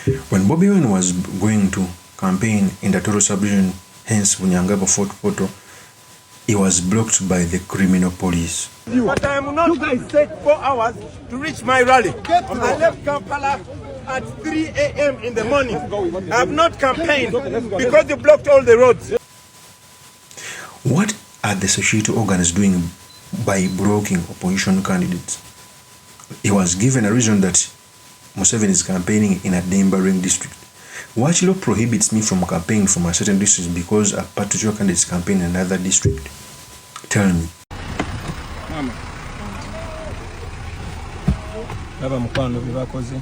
When Bobi Wine was going to campaign in the Toro subdivision, hence Bunyangabo Fort Poto, he was blocked by the criminal police. But I am not. You guys take 4 hours to reach my rally. I left Kampala at 3 a.m. in the morning. I have not campaigned because you blocked all the roads. What are the society organs doing by blocking opposition candidates? He was given a reason that Museveni is campaigning in a neighboring district. What law prohibits me from campaigning from a certain district because a particular candidate is campaigning in another district? Tell me. Mama. Baba mukwano bibakoze.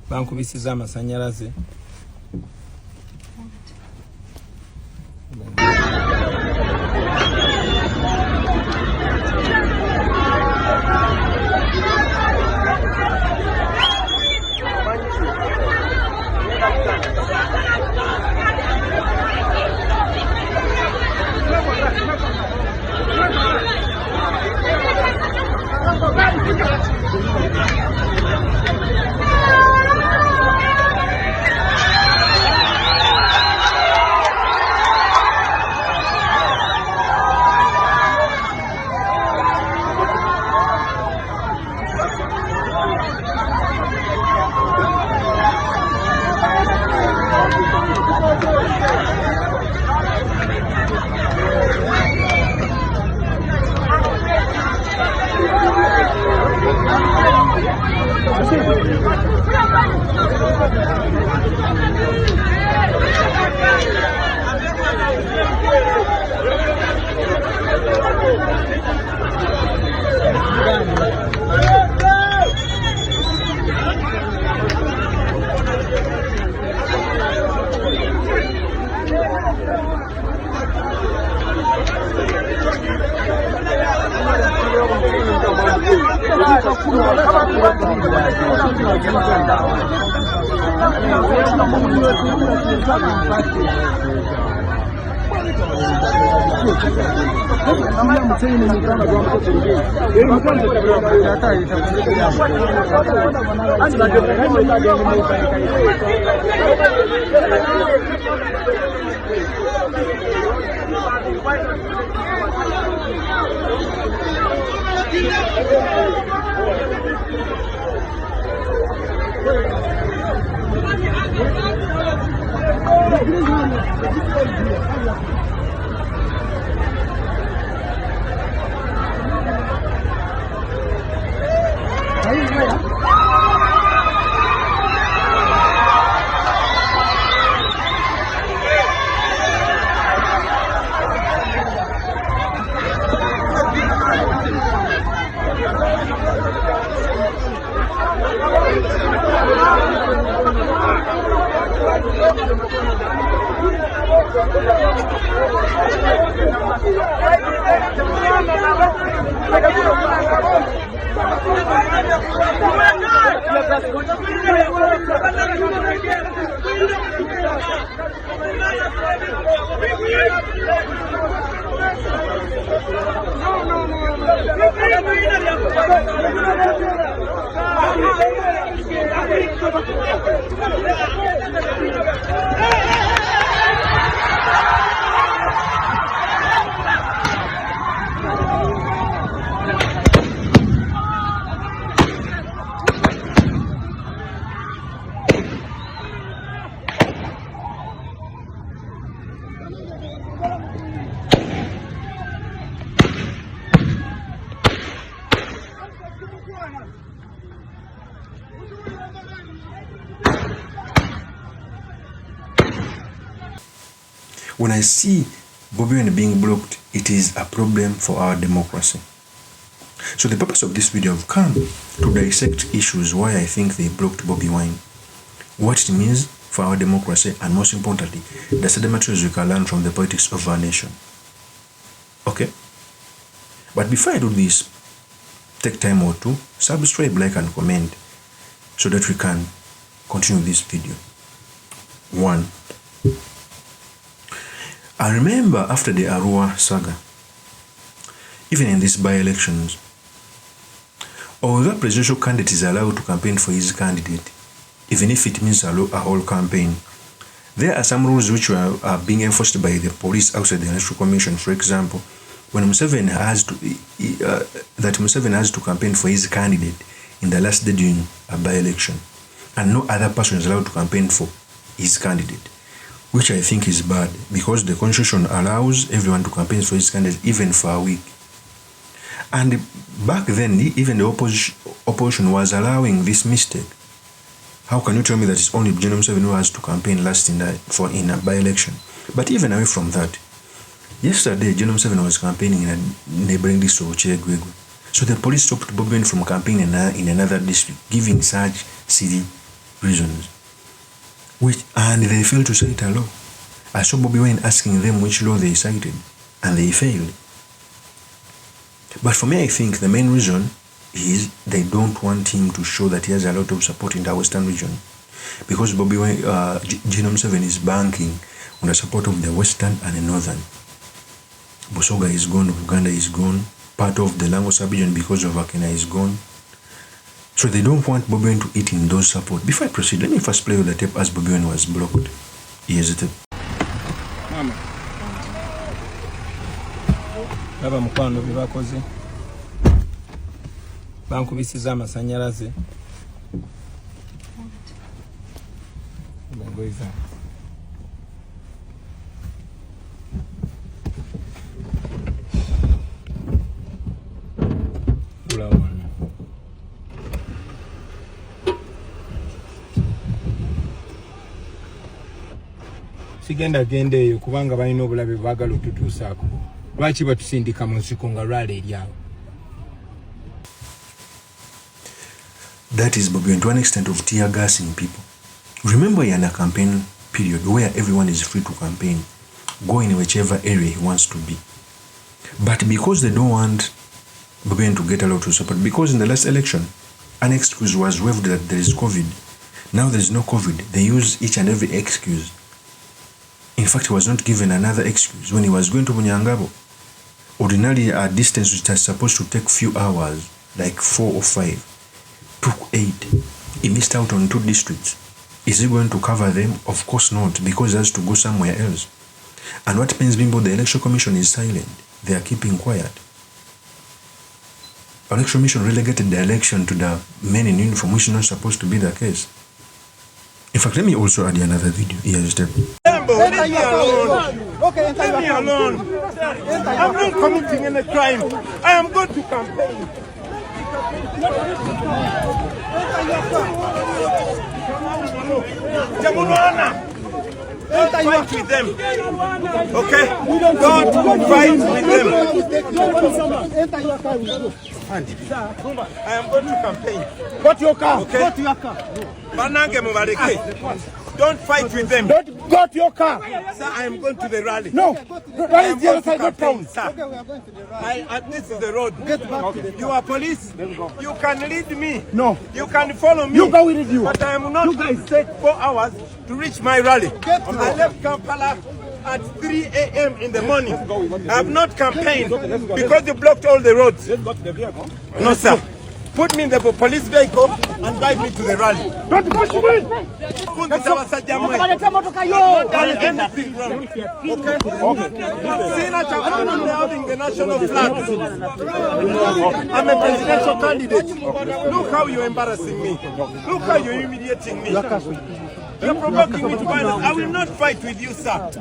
Bankubisiza amasanyalaze. When I see Bobi Wine being blocked, it is a problem for our democracy. So the purpose of this video, I've come to dissect issues why I think they blocked Bobi Wine, what it means for our democracy, and most importantly, the sedimentaries we can learn from the politics of our nation. Okay? But before I do this, take time or two, subscribe, like, and comment so that we can continue this video. 1. I remember after the Arua saga, even in these by-elections, although a presidential candidate is allowed to campaign for his candidate, even if it means a whole campaign. There are some rules which are being enforced by the police outside the Electoral Commission. For example, when Museveni has to campaign for his candidate in the last day during a by-election, and no other person is allowed to campaign for his candidate, which I think is bad, because the Constitution allows everyone to campaign for his candidate even for a week. And back then, even the opposition was allowing this mistake. How can you tell me that it's only General Museveni who has to campaign last in a by-election? But even away from that, yesterday General Museveni was campaigning in a neighboring district of Chiregwegu. So the police stopped Bobi Wine from campaigning in another district, giving such silly reasons. And they failed to cite a law. I saw Bobi Wine asking them which law they cited, and they failed. But for me, I think the main reason is they don't want him to show that he has a lot of support in the Western region, because Bobi Wine, General Museveni is banking on the support of the Western and the Northern. Busoga is gone, Uganda is gone, part of the Lango sub-region because of Akena is gone. So they don't want Bobi Wine to eat in those support. Before I proceed, let me first play with the tape as Bobi Wine was blocked. Here's the tape. Mama. Baba mukwano bibakoze. Bankubisiza amasanyalaze. Ngoiza. Sigenda gendeeyo kubanga balina obulabe baagala otutuusaako. Lwaki batusindika mu nsiko nga lwala eryawo? That is Bobi Wine, to an extent of tear gassing people. Remember, you're in a campaign period where everyone is free to campaign, go in whichever area he wants to be. But because they don't want Bobi Wine to get a lot of support, because in the last election, an excuse was waived that there is COVID. Now there is no COVID. They use each and every excuse. In fact, he was not given another excuse. When he was going to Bunyangabo, ordinarily a distance which is supposed to take few hours, like 4 or 5, took 8. He missed out on 2 districts. Is he going to cover them? Of course not, because he has to go somewhere else. And what pains me about the Electoral Commission is silent. They are keeping quiet. Electoral Commission relegated the election to the men in uniform, which is not supposed to be the case. In fact, let me also add another video. Here's the Leave me alone. Okay, leave me alone. I'm not committing any crime. I am going to campaign. Don't fight with them. Okay? Don't fight with them. I am going to campaign. Go to your car. Okay? Go to your car. Don't fight with them. Don't go to your car. Sir, I am going to the rally. No. I am going to Not campaign, town. sir. Okay, we are going to the rally. This is the road. Get back to the You are police. You can lead me. No. You can follow me. You go with you. But I am not going to take 4 hours to reach my rally. Get to I left Kampala at 3 a.m. in the morning. I have not campaigned because you blocked all the roads. No, sir. Put me in the police vehicle and drive me to the rally. Don't push me. I've not done anything wrong. Okay? I'm holding the national flag. I'm a presidential candidate. Look how you're embarrassing me. Look how you're humiliating me. You're provoking me to violence. I will not fight with you, sir.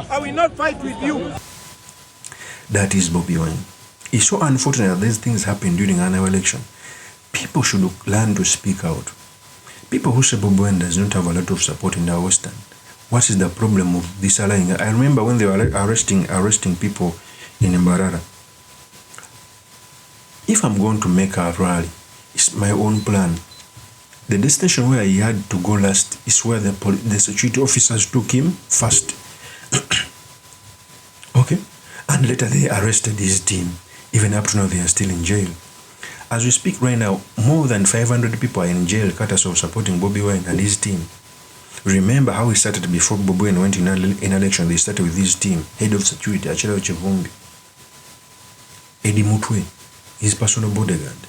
I will not fight with you. That is Bobi Wine. It's so unfortunate that these things happen during an election. People should learn to speak out. People who say Bobi Wine does not have a lot of support in the Western. What is the problem of this allying? I remember when they were arresting people in Mbarara. If I'm going to make a rally, it's my own plan. The destination where he had to go last is where the security officers took him first. Okay? And later they arrested his team. Even up to now, they are still in jail. As we speak right now, more than 500 people are in jail courtesy of supporting Bobi Wine and his team. Remember how he started before Bobi Wine went in election. They started with his team, head of security, Achille Chevumbi, Eddie Mutwe, his personal bodyguard,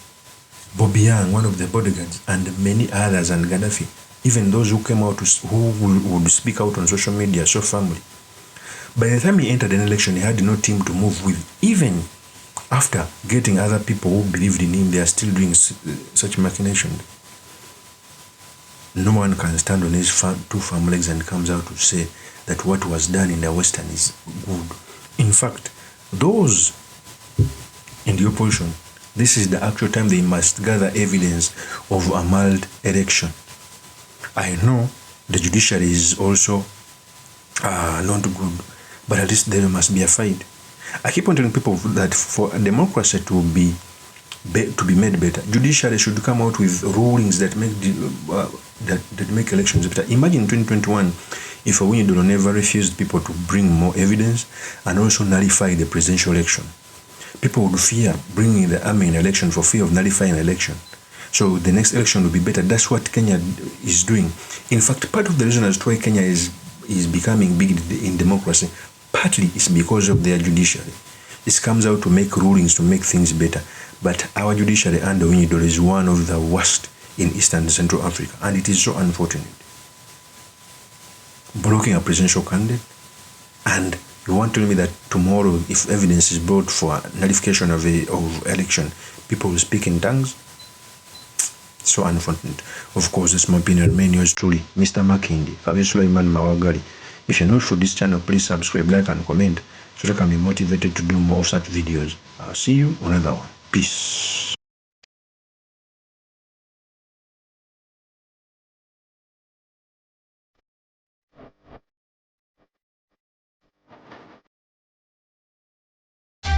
Bobby Young, one of the bodyguards, and many others, and Gaddafi. Even those who came out, who would speak out on social media, so family. By the time he entered an election, he had no team to move with. Even after getting other people who believed in him, they are still doing such machinations. No one can stand on his two firm legs and comes out to say that what was done in the Western is good. In fact, those in the opposition, this is the actual time they must gather evidence of a mailed election. I know the judiciary is also not good, but at least there must be a fight. I keep on telling people that for democracy to be made better, judiciary should come out with rulings that make that make elections better. Imagine 2021 if Awinidolo never refused people to bring more evidence and also nullify the presidential election. People would fear bringing the army in election for fear of nullifying an election. So the next election will be better. That's what Kenya is doing. In fact, part of the reason as to why Kenya is becoming big in democracy, partly is because of their judiciary. It comes out to make rulings to make things better. But our judiciary under Awinidolo is one of the worst in East and Central Africa, and it is so unfortunate. Blocking a presidential candidate, and you want to tell me that tomorrow, if evidence is brought for nullification of election, people will speak in tongues? So unfortunate. Of course, that's my opinion. Remain yours truly, Mr. Makindi, Sulaiman Mawagali. If you're not for this channel, please subscribe, like, and comment so that I can be motivated to do more of such videos. I'll see you on another one. Peace.